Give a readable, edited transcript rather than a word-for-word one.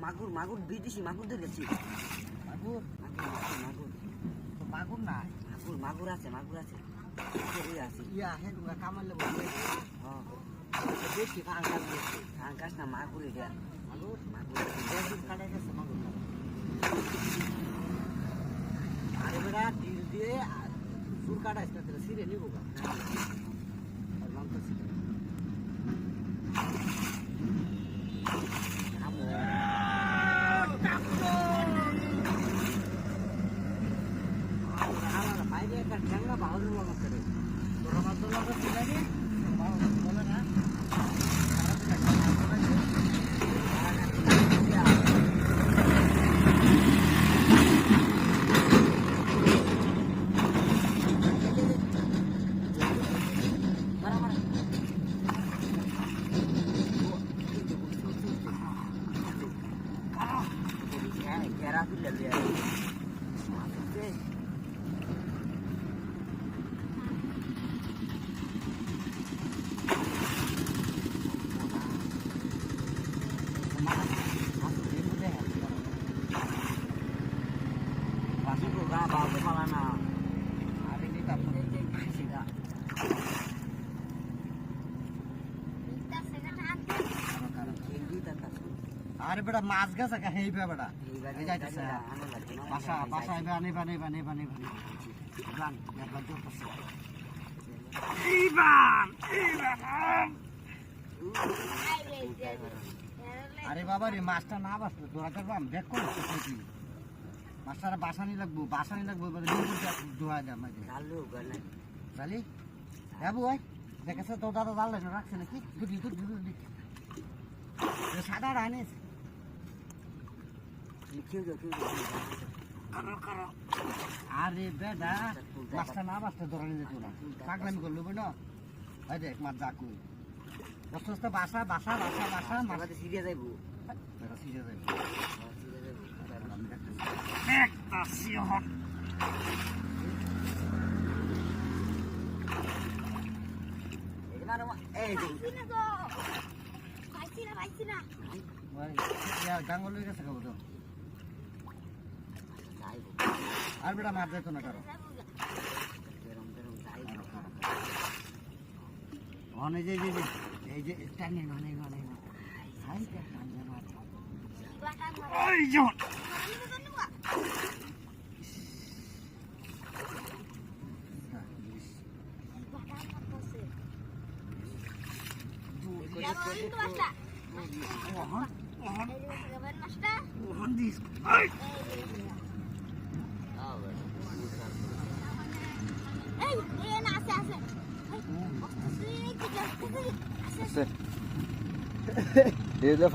মাগুর মাগুর বিদেশি মাগুর দেখেছি। মাগুর মাগুর মাগুর না মাগুর মাগুর আছে মাগুর আছে আছে ইয়া হে তোমরা কামালে বলবে হ্যাঁ বেশি ফাঙ্কাস বেশি আকাশ না মাগুর এটা মাগুর মাগুর বেশি কাটে গেছে মাগুর না আরে বেটা ডিল দিয়ে সুর কাটাইছ না তেল সিরে নিবো গা আর নাম তো সিরে বাইরে একটা ঠ্যাংরা বাহাদুর মনে করে তোরা মাত্র লোক ছিল রে বাবা বলে না Era fila dia. Masuk ke bawah kepala na. Hari ini tak boleh sida. আরে বেটা মাছ গাছ একা হেইবে বেটা এই যাইতেছে বাসা বাসা আইবে আনিবা নেবা নেবা নেবা গান একবার জোর করছে ইবান ইবান আরে বাবা রে মাছটা না বাসলো তোরা করবাম দেখ করছিস কি মাছটা বাসানি লাগবো বলে দোয়া দে মাঝে চালু গলে চালি যাবো ওই দেখেছে তোর দাদা জাল রাখছে নাকি দুটি দুটি সাদা রানিস আরে বেটা মাছটা না বাঁচতে ধরে নিয়ে যেত না পাগলামি করলো না এই দেখ মাছ যাকু বস্ত বস্ত বাসা বাসা বাসা বাসা মাছটা সিরিয়া যাইব সিরিয়া যাইব একটা সিহন এই গাঙ্গল হয়ে গেছে খাবো তো আর বেটা মাছ যাইতো না কারো অনেক যে এই যে টানে অনেক অনেক Dia dah